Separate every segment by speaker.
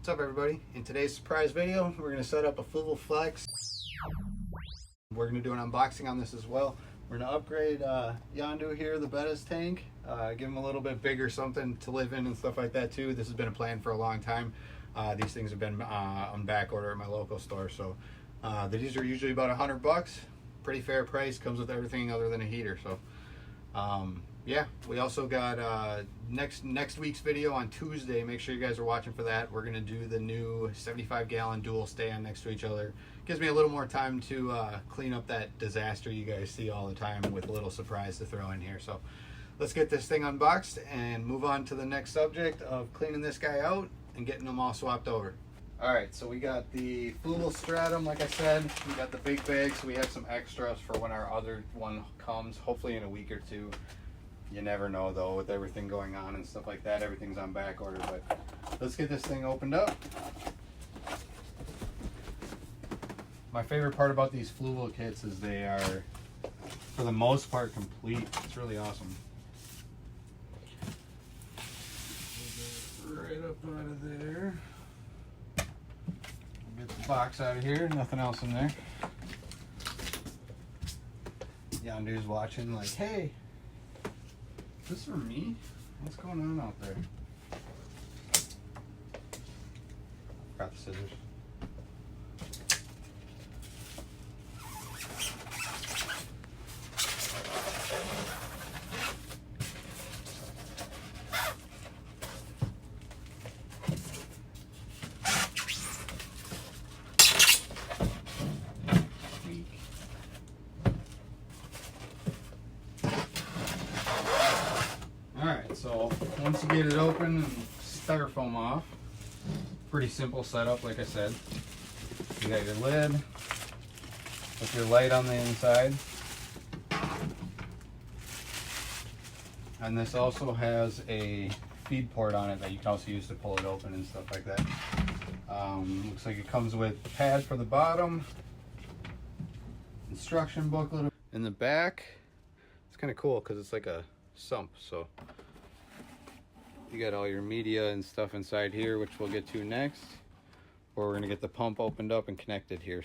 Speaker 1: What's up, everybody? In today's surprise video, we're going to set up a Fluval Flex. We're going to do an unboxing on this as well. We're going to upgrade Yondu here, the bettas tank, give him a little bit bigger something to live in and stuff like that too. This has been a plan for a long time. These things have been on back order at my local store, so these are usually about $100. Pretty fair price, comes with everything other than a heater. So yeah, we also got next week's video on Tuesday. Make sure you guys are watching for that. We're gonna do the new 75-gallon dual stand next to each other. Gives me a little more time to clean up that disaster you guys see all the time, with a little surprise to throw in here. So let's get this thing unboxed and move on to the next subject of cleaning this guy out and getting them all swapped over. All right, so we got the Fluval Stratum, like I said. We got the big bag, so we have some extras for when our other one comes, hopefully in a week or two. You never know though, with everything going on and stuff like that. Everything's on back order, but let's get this thing opened up. My favorite part about these Fluval kits is they are, for the most part, complete. It's really awesome. Right up out of there. Get the box out of here, nothing else in there. Yondu's watching like, hey, is this for me? What's going on out there? Got the scissors. So once you get it open and styrofoam off, pretty simple setup, like I said. You got your lid with your light on the inside. And this also has a feed port on it that you can also use to pull it open and stuff like that. Looks like it comes with a pad for the bottom, instruction booklet in the back. It's kind of cool because it's like a sump, so you got all your media and stuff inside here, which we'll get to next. Or we're gonna get the pump opened up and connected here.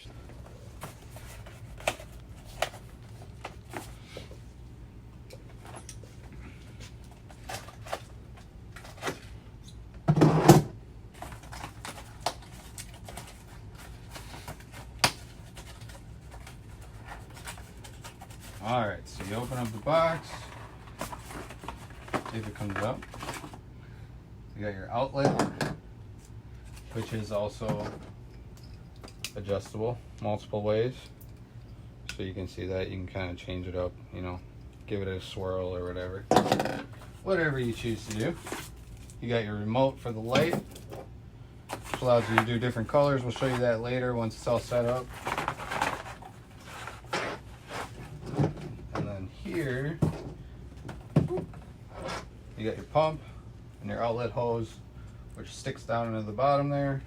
Speaker 1: All right, so you open up the box, see if it comes up. You got your outlet, which is also adjustable multiple ways. So you can see that you can kind of change it up, you know, give it a swirl or whatever. Whatever you choose to do. You got your remote for the light, which allows you to do different colors. We'll show you that later once it's all set up. And then here, you got your pump and your outlet hose, which sticks down into the bottom there.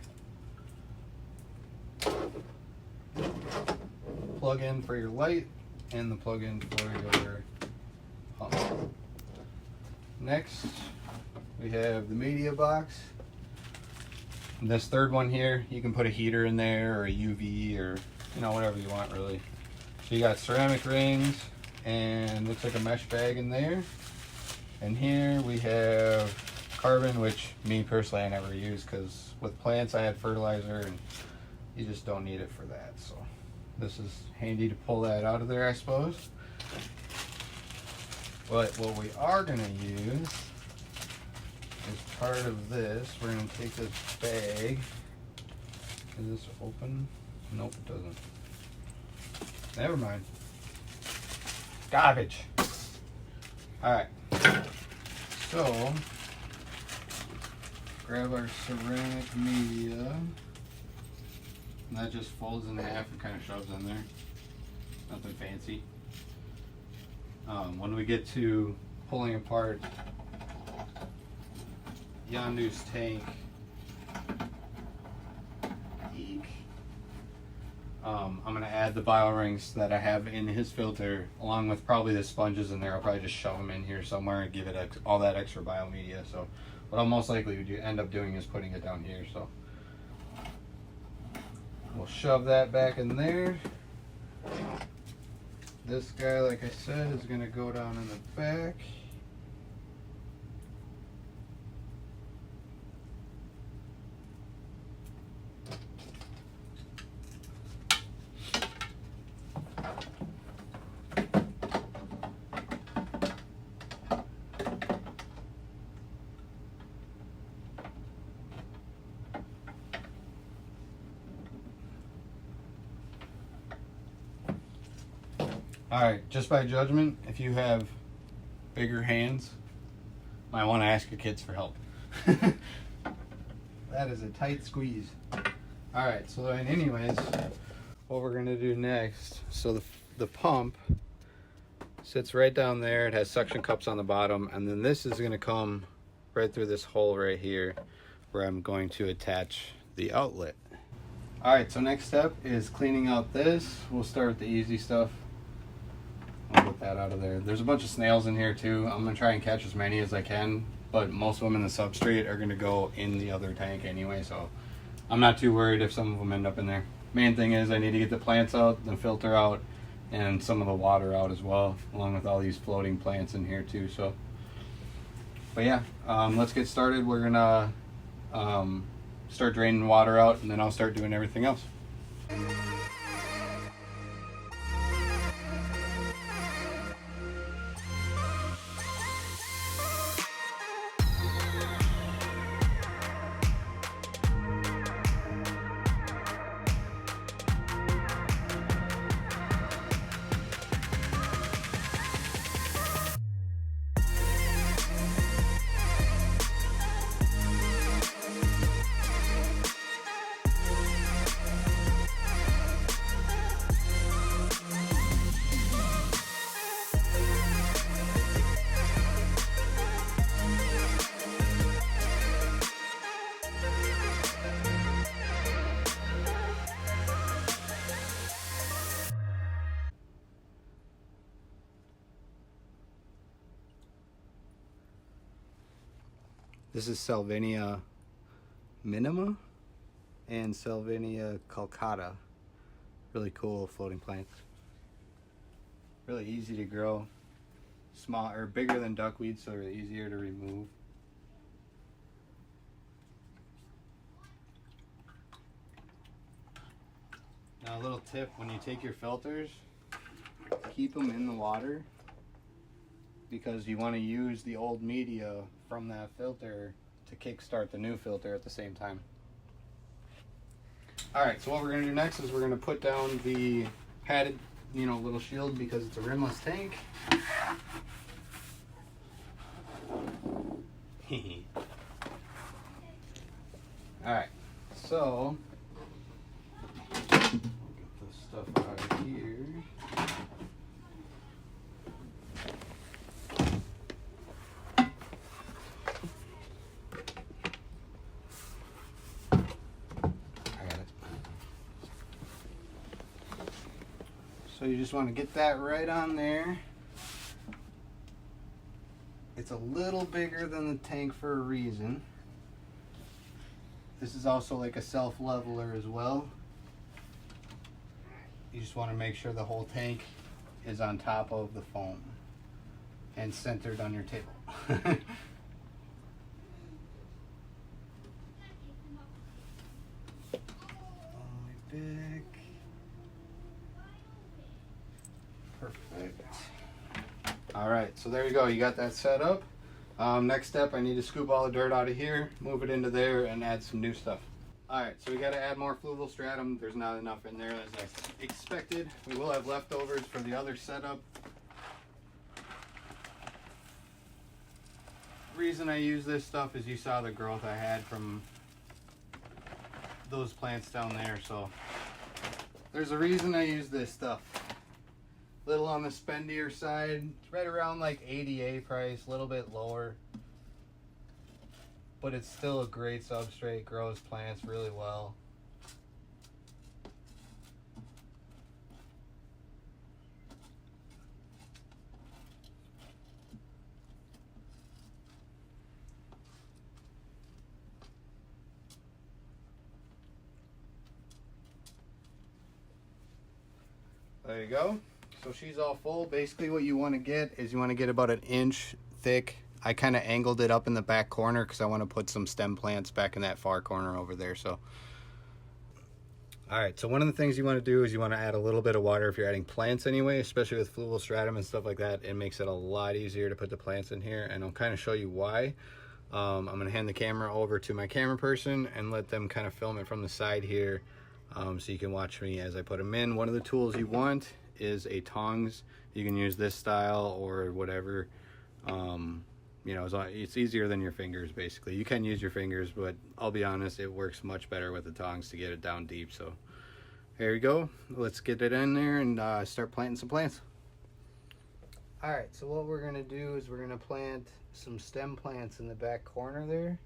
Speaker 1: Plug in for your light and the plug in for your pump. Next, we have the media box. And this third one here, you can put a heater in there or a UV or, you know, whatever you want really. So you got ceramic rings and looks like a mesh bag in there. And here we have carbon, which me personally I never use because with plants I had fertilizer and you just don't need it for that. So this is handy to pull that out of there, I suppose. But what we are going to use is part of this. We're going to take this bag. Is this open? Nope, it doesn't. Never mind. Garbage. Alright. So grab our ceramic media, and that just folds in half and kind of shoves in there. Nothing fancy. When we get to pulling apart Yondu's tank, I'm going to add the bio rings that I have in his filter, along with probably the sponges in there. I'll probably just shove them in here somewhere and give it all that extra biomedia. So what I'll most likely end up doing is putting it down here. So We'll shove that back in there. This guy, like I said, is going to go down in the back. Alright, just by judgment, if you have bigger hands, might want to ask your kids for help. That is a tight squeeze. Alright, so anyways, what we're going to do next, so the pump sits right down there. It has suction cups on the bottom, and then this is going to come right through this hole right here where I'm going to attach the outlet. Alright, so next step is cleaning out this. We'll start with the easy stuff. I'll get that out of there. There's a bunch of snails in here too. I'm going to try and catch as many as I can, but most of them in the substrate are going to go in the other tank anyway, so I'm not too worried if some of them end up in there. Main thing is I need to get the plants out, the filter out, and some of the water out as well, along with all these floating plants in here too. So, but yeah, let's get started. We're going to start draining water out, and then I'll start doing everything else. This is Salvinia minima and Salvinia calcata. Really cool floating plants. Really easy to grow. Small or bigger than duckweed, so they're easier to remove. Now a little tip, when you take your filters, keep them in the water, because you want to use the old media from that filter to kickstart the new filter at the same time. Alright, so what we're going to do next is we're going to put down the padded, little shield, because it's a rimless tank. Alright, so get this stuff out of here. So you just want to get that right on there. It's a little bigger than the tank for a reason. This is also like a self-leveler as well. You just want to make sure the whole tank is on top of the foam and centered on your table. All the way back. Perfect. All right, so there you go. You got that set up. Next step, I need to scoop all the dirt out of here, move it into there, and add some new stuff. All right, so we got to add more fluval stratum. There's not enough in there as I expected. We will have leftovers for the other setup. The reason I use this stuff is you saw the growth I had from those plants down there, so there's a reason I use this stuff. Little on the spendier side. It's right around like ADA price, a little bit lower. But it's still a great substrate, grows plants really well. There you go. So she's all full. Basically what you want to get is you want to get about 1 inch thick. I kind of angled it up in the back corner because I want to put some stem plants back in that far corner over there. So, all right, so one of the things you want to do is you want to add a little bit of water if you're adding plants anyway, especially with fluval stratum and stuff like that. It makes it a lot easier to put the plants in here, and I'll kind of show you why. I'm going to hand the camera over to my camera person and let them kind of film it from the side here, so you can watch me as I put them in. One of the tools you want is a tongs. You can use this style or whatever. You know, it's easier than your fingers, basically. You can use your fingers, but I'll be honest, it works much better with the tongs to get it down deep. So there you go. Let's get it in there and start planting some plants. All right, so what we're gonna do is we're gonna plant some stem plants in the back corner there.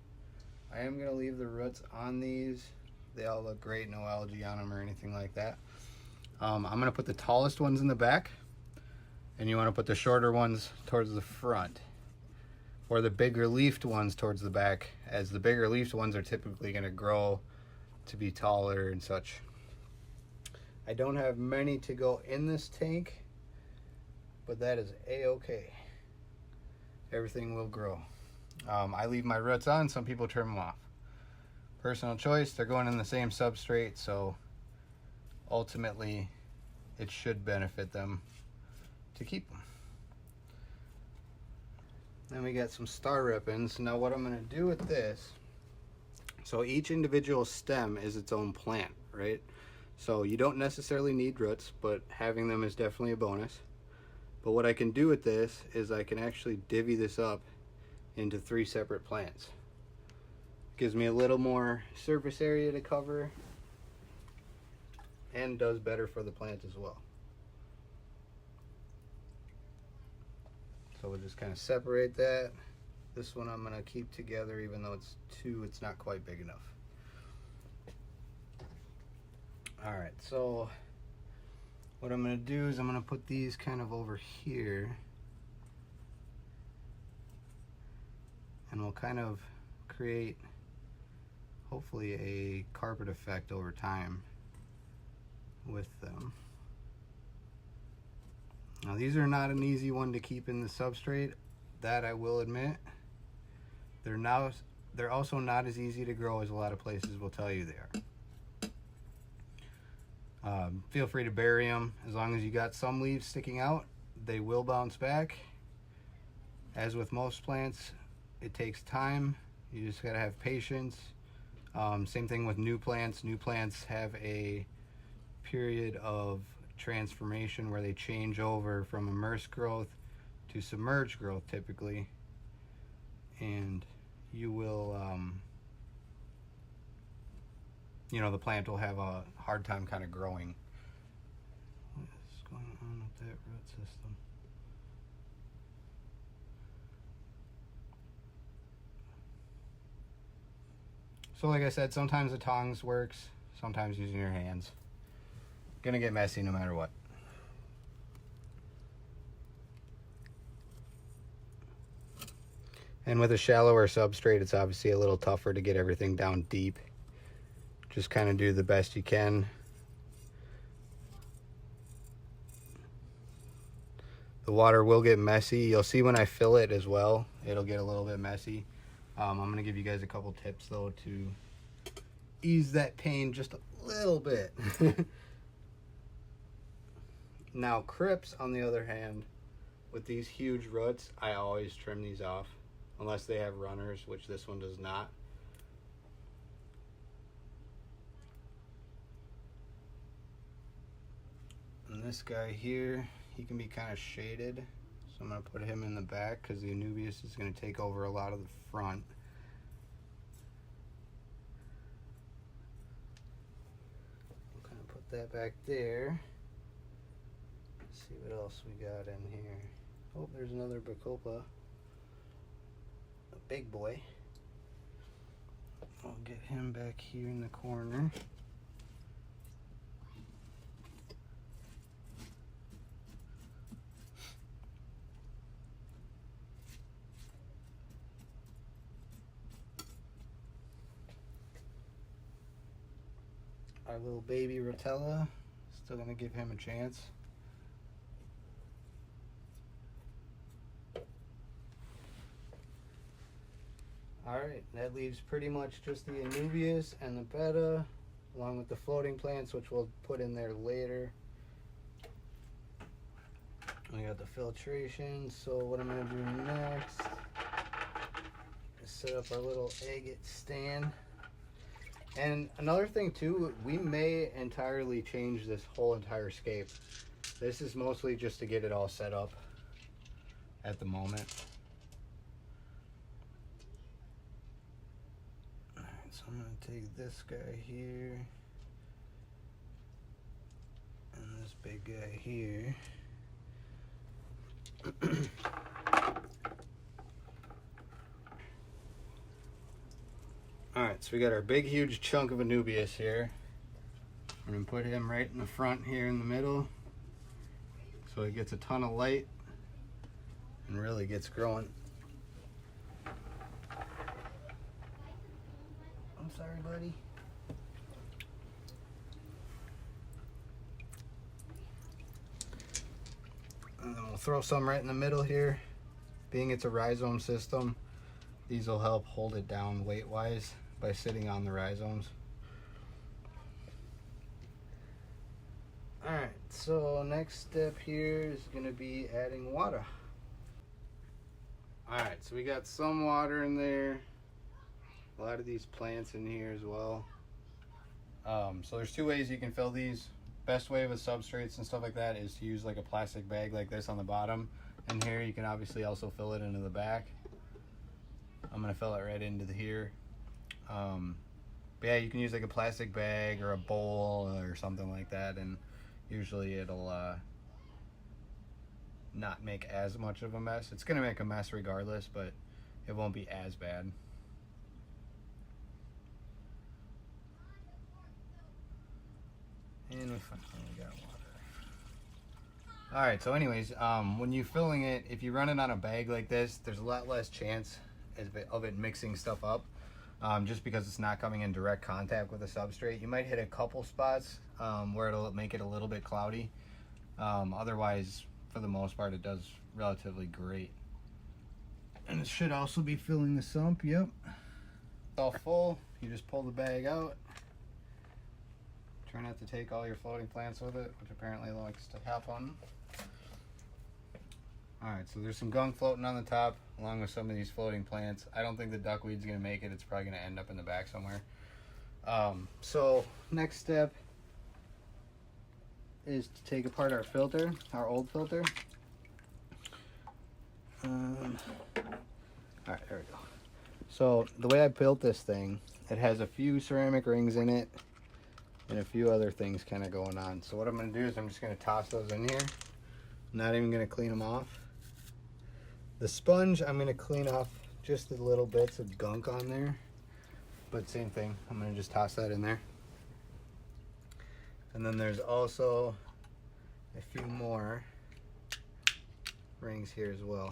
Speaker 1: I am gonna leave the roots on these. They all look great, no algae on them or anything like that. I'm gonna put the tallest ones in the back, and you wanna put the shorter ones towards the front, or the bigger leafed ones towards the back, as the bigger leafed ones are typically going to grow to be taller and such. I don't have many to go in this tank, but that is a-okay. Everything will grow. I leave my roots on, some people trim them off. Personal choice, they're going in the same substrate, so ultimately it should benefit them to keep them. Then we got some star ribbons. Now what I'm going to do with this, so each individual stem is its own plant, right? So you don't necessarily need roots, but having them is definitely a bonus. But what I can do with this is I can actually divvy this up into 3 separate plants. Gives me a little more surface area to cover and does better for the plant as well. So we'll just kind of separate that. This one I'm going to keep together, even though it's 2, it's not quite big enough. All right, so what I'm going to do is I'm going to put these kind of over here, and we'll kind of create hopefully a carpet effect over time with them. Now these are not an easy one to keep in the substrate, that I will admit. They're also not as easy to grow as a lot of places will tell you they are. Feel free to bury them. As long as you got some leaves sticking out, they will bounce back. As with most plants, it takes time. You just gotta have patience. Same thing with new plants. New plants have a period of transformation where they change over from immersed growth to submerged growth typically, and you will you know, the plant will have a hard time kind of growing. What is going on with that root system? So like I said, sometimes the tongs works, sometimes using your hands. Gonna get messy no matter what. And with a shallower substrate, it's obviously a little tougher to get everything down deep. Just kind of do the best you can. The water will get messy. You'll see when I fill it as well, it'll get a little bit messy. I'm gonna give you guys a couple tips though to ease that pain just a little bit. Now crypts, on the other hand, with these huge roots, I always trim these off unless they have runners, which this one does not. And this guy here, he can be kind of shaded, so I'm going to put him in the back because the Anubias is going to take over a lot of the front. I'll kind of put that back there. Let's see what else we got in here. Oh, there's another Bacopa, a big boy. I'll get him back here in the corner. Our little baby Rotella, still gonna give him a chance. Alright, that leaves pretty much just the Anubias and the betta, along with the floating plants, which we'll put in there later. I got the filtration, so what I'm going to do next is set up our little agate stand. And another thing too, we may entirely change this whole entire scape. This is mostly just to get it all set up at the moment. Alright, so I'm going to take this guy here and this big guy here. Alright, so we got our big huge chunk of Anubias here. I'm going to put him right in the front here in the middle so he gets a ton of light and really gets growing. I'm sorry, buddy. And then we'll throw some right in the middle here. Being it's a rhizome system, these will help hold it down weight-wise by sitting on the rhizomes. Alright, so next step here is going to be adding water. Alright, so we got some water in there. A lot of these plants in here as well. So there's two ways you can fill these. Best way with substrates and stuff like that is to use like a plastic bag like this on the bottom. And here you can obviously also fill it into the back. I'm going to fill it right into here. But yeah, you can use like a plastic bag or a bowl or something like that, and usually it'll not make as much of a mess. It's going to make a mess regardless, but it won't be as bad. And we finally got water. Alright, so anyways, when you're filling it, if you run it on a bag like this, there's a lot less chance of it mixing stuff up, just because it's not coming in direct contact with the substrate. You might hit a couple spots where it'll make it a little bit cloudy. Otherwise, for the most part, it does relatively great. And it should also be filling the sump. Yep, it's all full. You just pull the bag out. Try not to take all your floating plants with it, which apparently likes to happen. Alright, so there's some gunk floating on the top along with some of these floating plants. I don't think the duckweed's going to make it. It's probably going to end up in the back somewhere. So next step is to take apart our filter, our old filter. Alright, there we go. So the way I built this thing, it has a few ceramic rings in it and a few other things kind of going on. So what I'm going to do is I'm just going to toss those in here. I'm not even going to clean them off. The sponge, I'm going to clean off just the little bits of gunk on there. But same thing, I'm going to just toss that in there. And then there's also a few more rings here as well.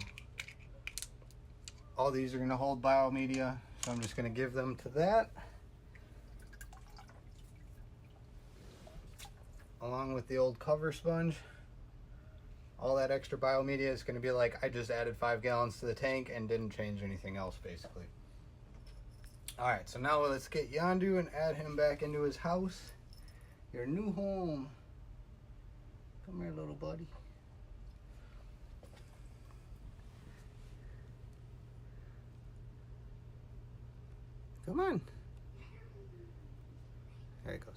Speaker 1: All these are going to hold biomedia, so I'm just going to give them to that. Along with the old cover sponge. All that extra biomedia is going to be like, I just added 5 gallons to the tank and didn't change anything else, basically. Alright, so now let's get Yondu and add him back into his house. Your new home. Come here, little buddy. Come on. There he goes.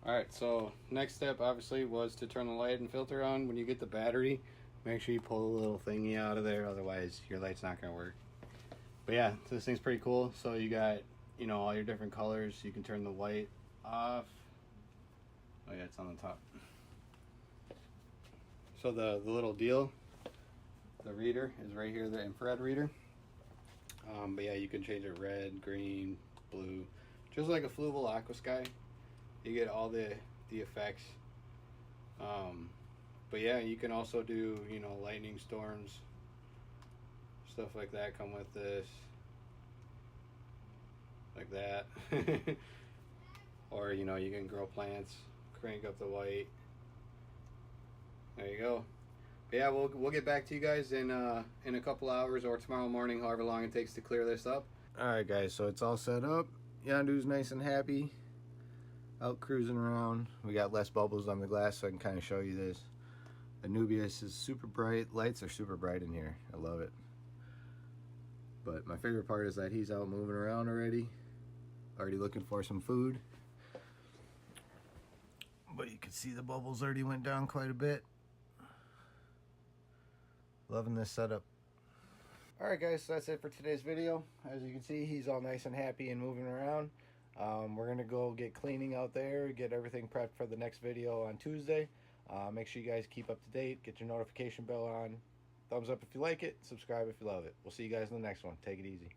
Speaker 1: Alright, so next step obviously was to turn the light and filter on. When you get the battery, make sure you pull the little thingy out of there, otherwise your light's not going to work. But yeah, so this thing's pretty cool. So you got, you know, all your different colors. You can turn the white off. Oh yeah, it's on the top. So the little deal, the reader is right here, the infrared reader. But yeah, you can change it red, green, blue, just like a Fluval Aqua Sky. You get all the effects. But yeah, you can also do, you know, lightning storms, stuff like that come with this, like that. Or, you know, you can grow plants crank up the white. There you go. But yeah, we'll get back to you guys in a couple hours or tomorrow morning, however long it takes to clear this up. Alright guys, so it's all set up. Yondu's nice and happy. Out cruising around. We got less bubbles on the glass, so I can kind of show you this. Anubias is super bright. Lights are super bright in here. I love it. But my favorite part is that he's out moving around already looking for some food. But you can see the bubbles already went down quite a bit. Loving this setup. Alright guys, so that's it for today's video. As you can see, he's all nice and happy and moving around. We're gonna go get cleaning out there, get everything prepped for the next video on Tuesday. Make sure you guys keep up to date, get your notification bell on. Thumbs up if you like it, subscribe if you love it. We'll see you guys in the next one. Take it easy.